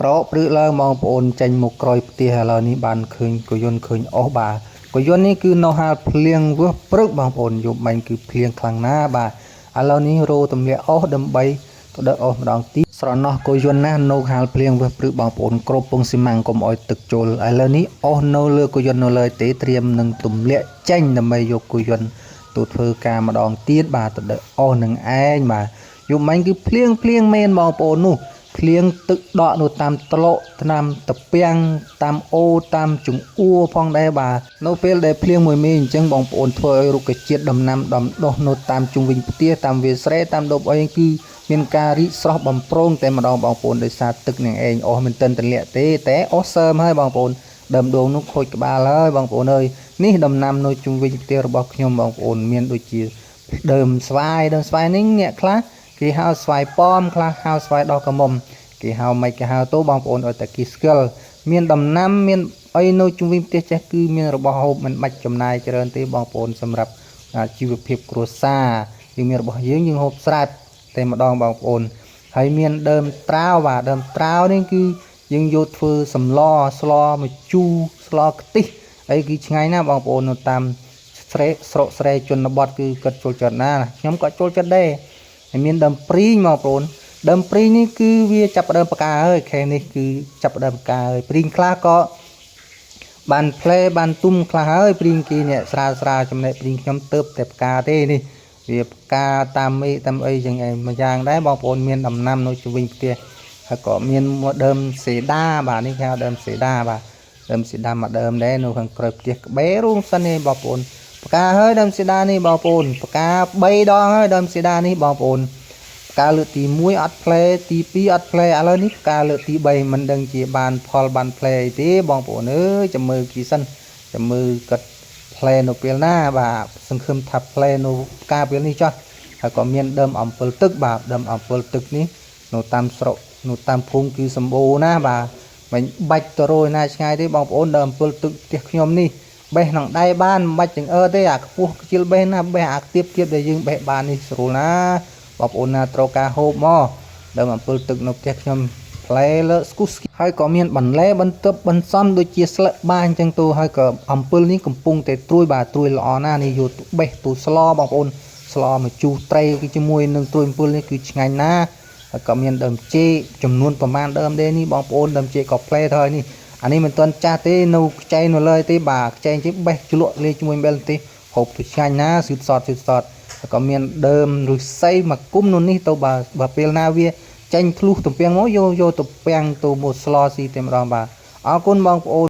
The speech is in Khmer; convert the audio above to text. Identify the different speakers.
Speaker 1: ក្រោកព្រឹកឡើងបងប្អូនចេញមកក្រោយផ្ទះឥឡូវនេះបានឃើញកយន្តឃើញអស់បាទកយន្តនេះគឺនៅហាលភ្លៀងវឹសព្រឹកបងប្អូនយប់មិញគឺភ្លៀងខ្លាំងណាស់បាទឥឡូវនេះរោទម្លាក់អស់ដើម្បីទៅដឹកអស់ម្ដងទៀតស្រណោះកយន្តណានៅហាលភ្លៀងវឹសព្រឹកបងប្អូនគ្រប់ពងស៊ីម៉ាំងកុំអោយទឹកចូលឥឡូវនេះអស់នៅលើកយន្តនៅលើទេត្រៀមនឹងទម្លាក់ចេញដើម្បីយកកយន្តទៅធ្វើការម្ដងទៀតបាទទៅដឹកអស់នឹងឯងបាទយប់មិញគឺភ្លៀងមែនបងប្អូននោះភ្លៀងទឹកដក់នៅតាមត្លុកតាមតាពាំងតាមអូតាមចង្អួរផងដែរបាទនៅពេលដែលភ្លៀងមួយមេអញ្ចឹងបងប្អូនធ្វើឲ្យរុក្ខជាតិដំណាំដំដុះនៅតាមជុំវិញផ្ទះតាមវាលស្រែតាមដប់អីគឺមានការរីកស្រស់បំព្រងតែម្ដងបងប្អូនដោយសារទឹកនឹងឯងអស់មិនទាន់ទម្លាក់ទេតែអស់សើមហើយបងប្អូនដើមដូងនោះខូចក្បាលហើយបងប្អូនអើយនេះដំណាំនៅជុំវិញផ្ទះរបស់ខ្ញុំបងប្អូនមានដូចជាដើមស្វាយនេះអ្នកខ្លះគេហៅស្វាយប៉មខ្លះហៅស្វាយដោះកមុំគេហៅមិនគេហៅទៅបងប្អូនឲ្យតែគេស្គាល់មានដំណាំមានអីនៅជុំវិញផ្ទះចេះគឺមានរបស់ហូបមិនបាច់ចំណាយច្រើនទេបងប្អូនសម្រាប់ជីវភាពគ្រួសារយើងមានរបស់យើងហូបស្រាប់តែម្ដងបងប្អូនហើយមានដើមត្រាវបាទដើមត្រាវនេះគឺយើងយកធ្វើសម្លស្លម្ជូរស្លខ្ទិះអីគឺឆ្ងាញ់ណាស់បងប្អូននៅតាមស្រុកស្រែជនបទគឺគាត់ចូលចិត្តណាខ្ញុំក៏ចូលចិត្តដែរហើយមានដើមព្រីងបងប្អូនដើមព្រីងនេះគឺវាចាប់ដើមផ្កាហើយខែនេះគឺចាប់ដើមផ្កាហើយព្រីងខ្លះក៏បានផ្លែបានទុំខ្លះហើយព្រីងគេអ្នកស្រាលចំណែកព្រីងខ្ញុំទៅតែផ្កាទេនេះវាផ្កាតាមមេតាមអីចឹងឯងមួយយ៉ាងដែរបងប្អូនមានដំណាំនៅជុំវិញផ្ទះហើយក៏មានដើមសេដាបាទនេះគេហៅដើមសេដាបាទដើមសេដាមួយដើមដែរនៅខាងក្រោយផ្ទះក្បែររួមសិននេះបងប្អូនផ្កាហើយដើមសេដានេះបងប្អូនផ្កា3ដងហើយដើមសេដានេះបងប្អូនផ្កាលើកទី1អត់ផ្លែទី2អត់ផ្លែឥឡូវនេះផ្កាលើកទី3មិនដឹងជាបានផលបានផ្លែអីទេបងប្អូនអើយចាំមើលគីសិនចាំមើលកាត់ផ្លែនៅពេលណាបាទសង្ឃឹមថាផ្លែនៅផ្កាពេលនេះចោះហើយក៏មានដើមអំពិលទឹកបាទដើមអំពិលទឹកនេះនៅតាមស្រុកនៅតាមភូមិគឺសម្បូរណាបាទមិនបាច់ទៅរយណាឆ្ងាយទេបងប្អូនដើមអំពិលទឹកផ្ទះខ្ញុំនេះបេះក្នុងដៃបានមិនបាច់ចង្អើទេអាខ្ពស់ខ្ជិលបេះណាបេះអាទៀបដែលយើងបេះបាននេះស្រួលណាបងប្អូនណាត្រូវការហូបមកដើមអំពិលទឹកនៅផ្ទះខ្ញុំផ្លែលើស្គូស្គីហើយក៏មានបន្លែបន្ទប់បន្សំដូចជាស្លឹកបាអញ្ចឹងទៅហើយក៏អំពិលនេះកំពុងតែត្រួយបាទត្រួយល្អណាស់នេះយកបេះទូស្លបងប្អូនស្លមកជូរត្រីជាមួយនឹងត្រួយអំពិលនេះគឺឆ្ងាញ់ណាស់ហើយក៏មានដើមចេកចំនួនប្រមាណដើមដែរនេះបងប្អូនដើមចេកក៏ផ្លែទៅហើយនេះអានេះមិនទាន់ចាស់ទេនៅខ្ចីនៅលើទេបាទខ្ចីជិះបេះជ្លក់លេជាមួយអំបិលទេហូបទៅឆ្ងាញ់ណាស់ស៊ឺតសតហើយក៏មានដើមឫស្សីមកគុំនោះនេះទៅបើពេលណាវាចេញធ្លុះទំពាំងមកយកទៅពាំងទៅមកស្លស៊ីតែម្ដងបាទអរគុណបងប្អូន